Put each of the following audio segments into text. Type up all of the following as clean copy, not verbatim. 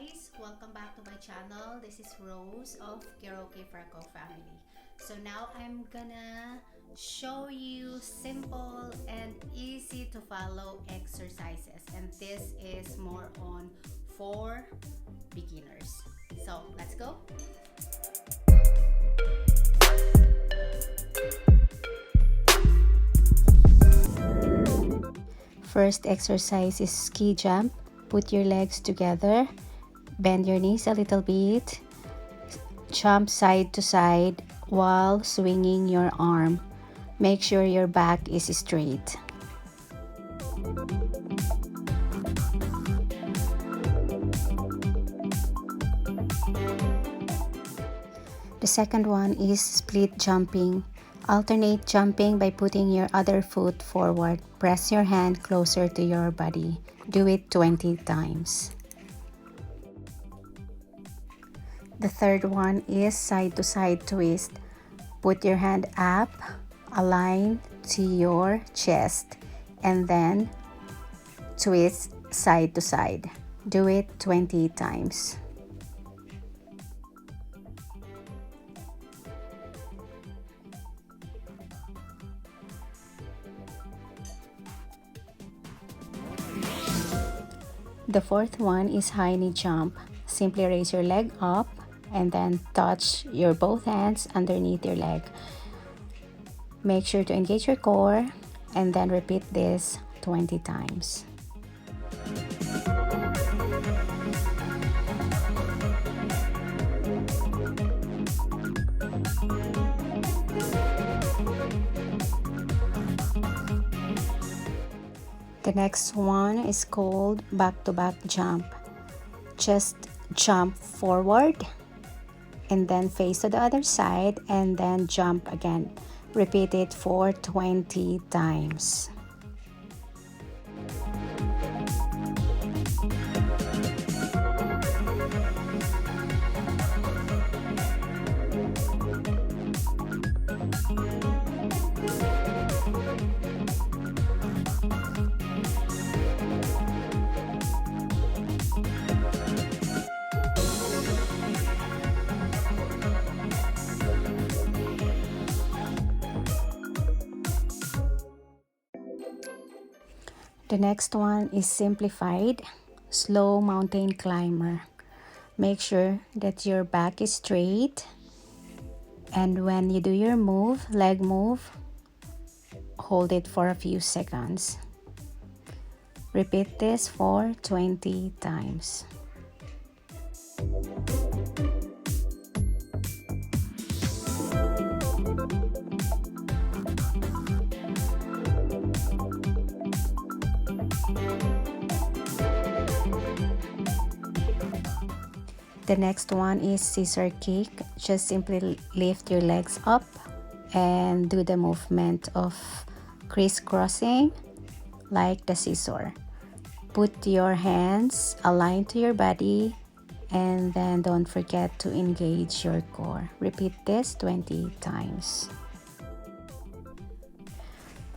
guys, welcome back to my channel. This is Rose of Karaoke Franco family. So now I'm gonna show you simple and easy to follow exercises, and this is more on for beginners. So let's go. First exercise is ski jump. Put your legs together, bend your knees a little bit, jump side to side while swinging your arm. Make sure your back is straight. The second one is split jumping. Alternate jumping by putting your other foot forward. Press your hand closer to your body. Do it 20 times. The third one is side to side twist. Put your hand up, align to your chest, and then twist side to side. Do it 20 times. The fourth one is high knee jump. Simply raise your leg up and then touch your both hands underneath your leg. Make sure to engage your core and then repeat this 20 times. The next one is called back-to-back jump. Just jump forward and then face to the other side and then jump again. Repeat it for 20 times. The next one is simplified, slow mountain climber. Make sure that your back is straight, and when you do your move, leg move, hold it for a few seconds. Repeat this for 20 times. The next one is scissor kick. Just simply lift your legs up and do the movement of crisscrossing like the scissor. Put your hands aligned to your body and then don't forget to engage your core. Repeat this 20 times.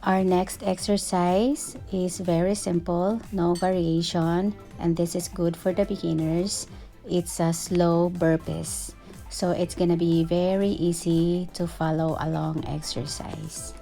Our next exercise is very simple, no variation, and this is good for the beginners. It's a slow burpees, so it's gonna be very easy to follow along exercise.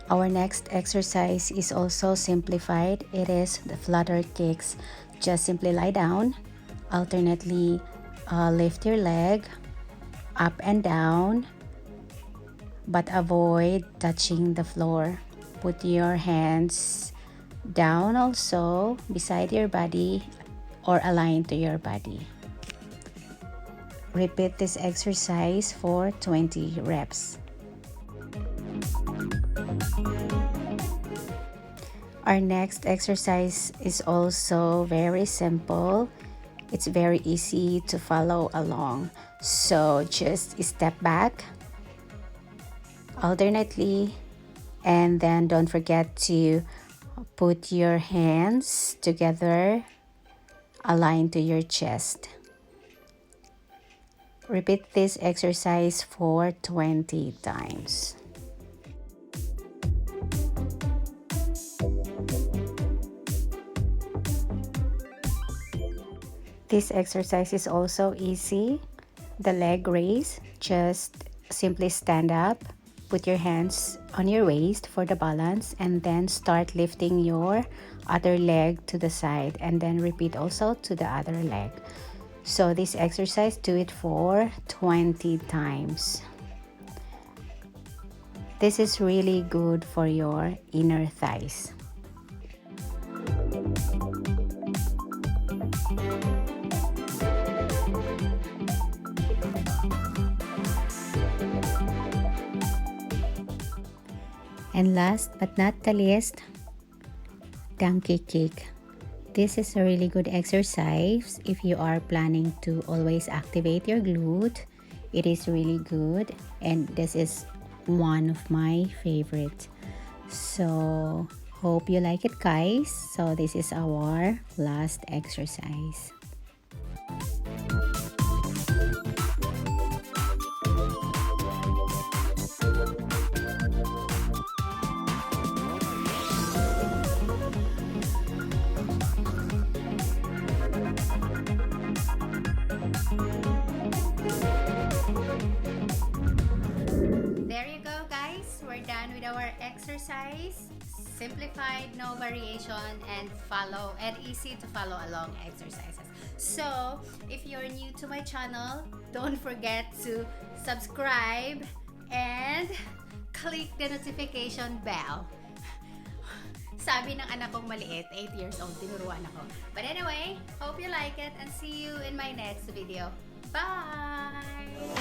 Our next exercise is also simplified. It is the Flutter Kicks. Just simply lie down, alternately lift your leg up and down, but avoid touching the floor. Put your hands down also beside your body or aligned to your body. Repeat this exercise for 20 reps. Our next exercise is also very simple. It's very easy to follow along. So just step back alternately, and then don't forget to put your hands together, aligned to your chest. Repeat this exercise for 20 times. This exercise is also easy. The leg raise, just simply stand up, put your hands on your waist for the balance, and then start lifting your other leg to the side, and then repeat also to the other leg. So this exercise, do it for 20 times. This is really good for your inner thighs. And last but not the least, donkey kick. This is a really good exercise if you are planning to always activate your glute. It is really good, and this is one of my favorites. So hope you like it, guys. So this is our last exercise. There you go, guys. We're done with our exercise. Simplified, no variation, and easy to follow along exercises. So if you're new to my channel, don't forget to subscribe and click the notification bell. Sabi ng anak kong maliit, 8 years old, tinuruan ako. But anyway, hope you like it, and see you in my next video. Bye!